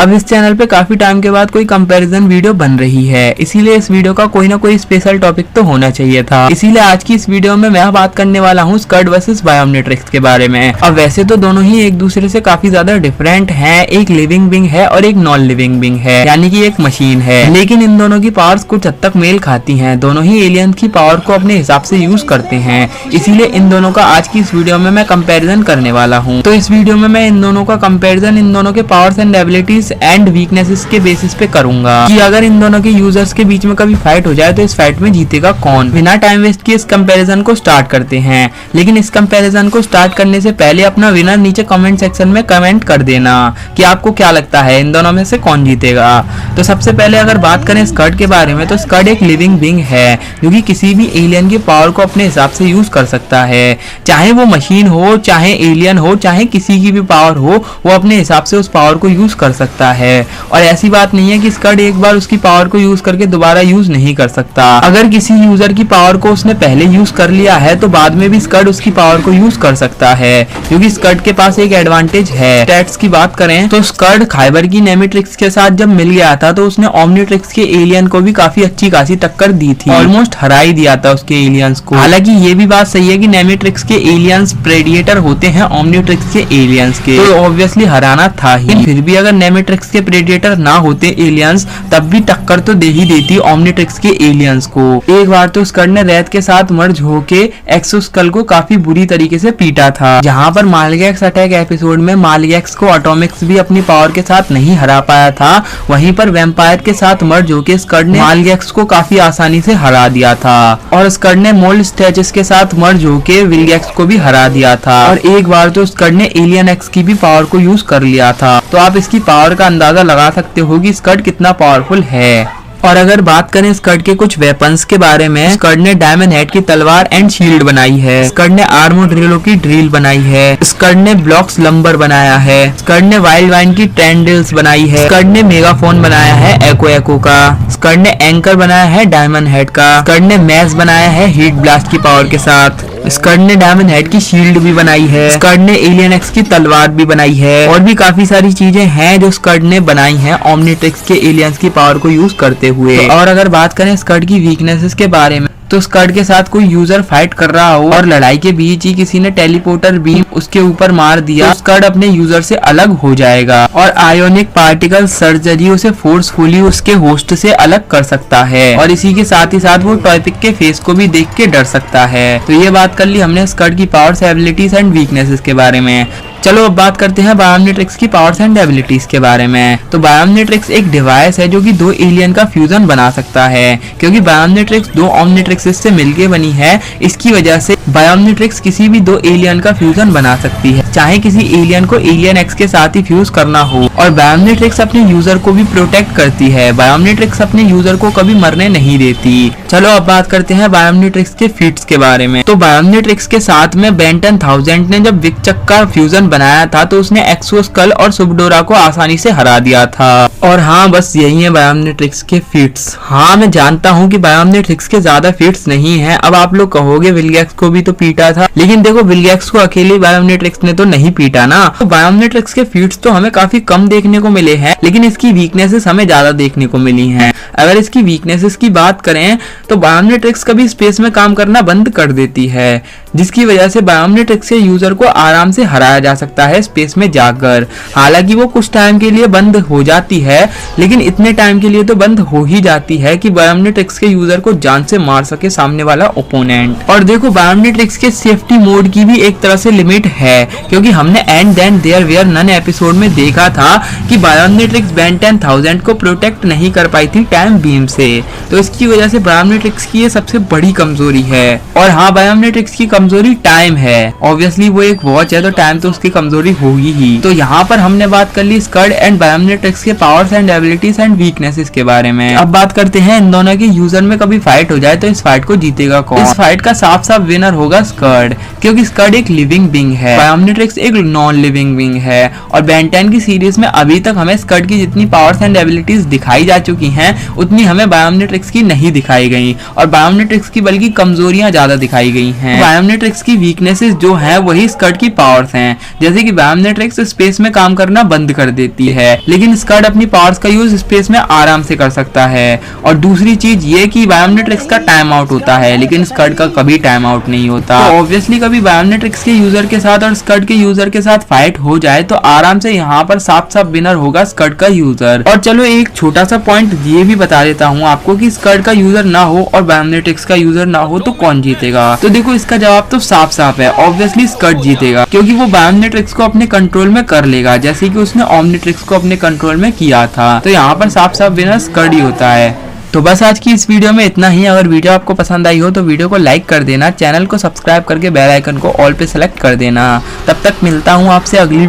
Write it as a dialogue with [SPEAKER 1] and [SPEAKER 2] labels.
[SPEAKER 1] अब इस चैनल पे काफी टाइम के बाद कोई कंपैरिजन वीडियो बन रही है, इसीलिए इस वीडियो का कोई ना कोई स्पेशल टॉपिक तो होना चाहिए था। इसीलिए आज की इस वीडियो में मैं बात करने वाला हूँ स्कर्ड वर्सेस बायोमनेट्रिक्स के बारे में। अब वैसे तो दोनों ही एक दूसरे से काफी ज्यादा डिफरेंट हैं, एक लिविंग बीइंग है और एक नॉन लिविंग बीइंग है, यानी कि एक मशीन है, लेकिन इन दोनों की पावर्स कुछ हद तक मेल खाती हैं। दोनों ही एलियंस की पावर को अपने हिसाब से यूज करते हैं, इसीलिए इन दोनों का आज की इस वीडियो में मैं कंपैरिजन करने वाला हूँ। तो इस वीडियो में मैं इन दोनों का कंपैरिजन इन दोनों के powers and abilities and weaknesses के बेसिस पे करूंगा कि अगर इन दोनों के यूजर्स के बीच में कभी फाइट हो जाए तो इस फाइट में जीतेगा कौन। बिना टाइम वेस्ट किए इस कंपैरिजन को स्टार्ट करते हैं, लेकिन इस कंपैरिजन को स्टार्ट करने से पहले अपना विनर नीचे कमेंट सेक्शन में कमेंट कर देना कि आपको क्या लगता है इन दोनों में से कौन जीतेगा। तो सबसे पहले अगर बात करें स्कर्ड के बारे में, तो स्कर्ड एक लिविंग बीइंग है जो कि किसी भी एलियन की पावर को अपने हिसाब से यूज कर सकता है, चाहे वो मशीन हो, चाहे एलियन हो, चाहे किसी की भी पावर हो, वो अपने हिसाब से उस पावर को यूज कर सकता है। और ऐसी बात नहीं है कि स्कर्ड एक बार उसकी पावर को यूज करके दोबारा यूज नहीं कर सकता। अगर किसी यूजर की पावर को उसने पहले यूज कर लिया है तो बाद में भी स्कर्ड उसकी पावर को यूज कर सकता है, क्योंकि स्कर्ड के पास एक एडवांटेज है। स्टैट्स की बात करें तो स्कर्ड खाइबर की नेमिट्रिक्स के साथ जब मिल गया था तो उसने ओमनिट्रिक्स के एलियन को भी काफी अच्छी खासी टक्कर दी थी, ऑलमोस्ट हरा ही दिया था उसके एलियंस को। हालांकि ये भी बात सही है कि नेमिट्रिक्स के एलियंस प्रेडिएटर होते हैं ओमनिट्रिक्स के एलियंस के, तो ऑब्वियसली हराना था ही। फिर भी अगर नेमिट्रिक्स के प्रेडिएटर ना होते एलियंस तब भी टक्कर तो दे ही देती ओमनिट्रिक्स के एलियंस को। एक बार तो स्कर्ड ने रेत के साथ मर्ज होके एक्सोस्कल को काफी बुरी तरीके से पीटा था, जहां पर मालगैक्स अटैक एपिसोड में मालगैक्स को एटॉमिक्स भी अपनी पावर के साथ नहीं हरा पाया था, वहीं पर वैम्पायर के साथ मर्ज होके स्कर्ड ने मालगैक्स को काफी आसानी से हरा दिया था। और स्कर्ड ने मोल्ड स्टैचेस के साथ मर्ज होके विलगैक्स को भी हरा दिया था। और एक बार तो स्कर्ड ने एलियन एक्स की भी पावर को यूज कर लिया था। तो आप इसकी पावर का अंदाजा लगा सकते हो कि स्कर्ड कितना पावरफुल है। और अगर बात करें स्कर्ड के कुछ वेपन्स के बारे में, स्कर्ड ने डायमंड हेड की तलवार एंड शील्ड बनाई है, स्कर्ड ने आर्मो ड्रिलो की ड्रिल बनाई है, स्कर्ड ने ब्लॉक्स लंबर बनाया है, स्कर्ड ने वाइल्ड वाइन की ट्रेंडल्स बनाई है, स्कर्ड ने मेगाफोन बनाया है एको का, स्कर्ड ने एंकर बनाया है डायमंड हेड का, स्कर्ड ने मैस बनाया है हीट ब्लास्ट की पावर के साथ, स्कर्ड ने डायमंड हेड की शील्ड भी बनाई है, स्कर्ड ने एलियन एक्स की तलवार भी बनाई है, और भी काफी सारी चीजें हैं जो स्कर्ड ने बनाई हैं ओमनिट्रिक्स के एलियंस की पावर को यूज करते हुए। और अगर बात करें स्कर्ड की वीकनेसेस के बारे में, तो स्कर्ड के साथ कोई यूजर फाइट कर रहा हो और लड़ाई के बीच ही किसी ने टेलीपोर्टर बीम उसके ऊपर मार दिया, तो स्कर्ड अपने यूजर से अलग हो जाएगा और आयोनिक पार्टिकल सर्जरी उसे फोर्सफुली उसके होस्ट से अलग कर सकता है। और इसी के साथ ही साथ वो टॉपिक के फेस को भी देख के डर सकता है। तो ये बात कर ली हमने स्कर्ड की पावर्स, एबिलिटीज एंड वीकनेसेस के बारे में। चलो अब बात करते हैं बायोमनेट्रिक्स की पावर्स एंड एबिलिटीज के बारे में। तो बायोमनेट्रिक्स एक डिवाइस है जो कि दो एलियन का फ्यूजन बना सकता है, क्योंकि बायोमनेट्रिक्स दो ओमनिट्रिक्स से मिलके बनी है। इसकी वजह से बायोमनेट्रिक्स किसी भी दो एलियन का फ्यूजन बना सकती है, चाहे किसी एलियन को एलियन एक्स के साथ ही फ्यूज करना हो। और बायोमनेट्रिक्स अपने यूजर को भी प्रोटेक्ट करती है, बायोमनेट्रिक्स अपने यूजर को कभी मरने नहीं देती। चलो अब बात करते हैं बायोमनेट्रिक्स के फीट्स के बारे में। तो बायोमनेट्रिक्स के साथ में बेंटन 1000 ने जब विकचक का फ्यूजन बनाया था तो उसने एक्सोस्कल और सुबडोरा को आसानी से हरा दिया था। और हाँ, बस यही है बायोमनेट्रिक्स के फीट्स। हाँ, मैं जानता हूँ कि बायोमनेट्रिक्स के ज्यादा फीट्स नहीं है। अब आप लोग कहोगे विलगैक्स को भी तो पीटा था, लेकिन देखो विलगैक्स को अकेले बायोमनेट्रिक्स ने तो नहीं पीटा ना। तो बायोमनेट्रिक्स के फीट्स तो हमें काफी कम देखने को मिले हैं, लेकिन इसकी वीकनेसेस हमें ज्यादा देखने को मिली हैं। अगर इसकी वीकनेसेस की बात करें तो बायोमनेट्रिक्स कभी स्पेस में काम करना बंद कर देती है, जिसकी वजह से बायोमनेट्रिक्स के यूजर को आराम से हराया जा सकता है स्पेस में जाकर। हालांकि वो कुछ टाइम के लिए बंद हो जाती है, लेकिन इतने टाइम के लिए तो बंद हो ही जाती है कि बायोमनेट्रिक्स के यूजर को जान से मार सके सामने वाला ओपोनेंट। और देखो बायोमनेट्रिक्स के सेफ्टी मोड की भी एक तरह से लिमिट है, क्योंकि हमने and then there were none episode में देखा था कि बायोमनेट्रिक्स बेंटन 1000 को प्रोटेक्ट नहीं कर पाई थी टाइम बीम से। तो इसकी वजह से बायोमनेट्रिक्स की ये सबसे बड़ी कमजोरी है। और हाँ, बायोमनेट्रिक्स की कमजोरी टाइम है। ऑब्वियसली वो एक वॉच है तो टाइम तो उसकी कमजोरी होगी ही। तो यहाँ पर हमने बात कर ली स्कर्ड एंड बायोमनेट्रिक्स के powers and abilities and weaknesses के बारे में। अब बात करते हैं इन दोनों के यूजर में कभी फाइट हो जाए तो इस फाइट को जीतेगा कौन। इस फाइट का साफ साफ विनर होगा स्कर्ड, क्योंकि स्कर्ड एक लिविंग बीइंग है, बायोमनेट्रिक्स एक नॉन लिविंग बीइंग है। और बेन 10 की सीरीज में अभी तक हमें स्कर्ड की जितनी पावर्स एंड एबिलिटीज दिखाई जा चुकी हैं उतनी हमें बायोमनेट्रिक्स की नहीं दिखाई गई, और बायोमनेट्रिक्स की बल्कि कमजोरियां ज्यादा दिखाई गई हैं। बायोमनेट्रिक्स की वीकनेसेस जो है वही स्कर्ड की पावर्स हैं, जैसे कि बायोमेट्रिक्स स्पेस में काम करना बंद कर देती है, लेकिन स्कड अपनी पावर्स का यूज स्पेस में आराम से कर सकता है। और दूसरी चीज ये कि बायोमेट्रिक्स का टाइम आउट होता है, लेकिन स्कड का कभी टाइम आउट नहीं होता। तो ऑब्वियसली कभी बायोमेट्रिक्स के यूजर के साथ और स्कड के यूजर के साथ फाइट हो जाए तो आराम से यहाँ पर साफ साफ विनर होगा स्कड का यूजर। और चलो एक छोटा सा पॉइंट ये भी बता देता हूँ आपको कि स्कड का यूजर ना हो और बायोमेट्रिक्स का यूजर ना हो तो कौन जीतेगा। तो देखो इसका जवाब तो साफ साफ है, ऑब्वियसली स्कड जीतेगा, क्योंकि वो बायोमेट्रिक्स को अपने कंट्रोल में कर लेगा जैसे कि उसने ओमनिट्रिक्स को अपने कंट्रोल में किया था। तो यहाँ पर साफ साफ विनर स्कड ही होता है। तो बस आज की इस वीडियो में इतना ही। अगर वीडियो आपको पसंद आई हो तो वीडियो को लाइक कर देना, चैनल को सब्सक्राइब करके बेल आइकन को ऑल पे सेलेक्ट कर देना। तब तक मिलता हूँ आपसे अगली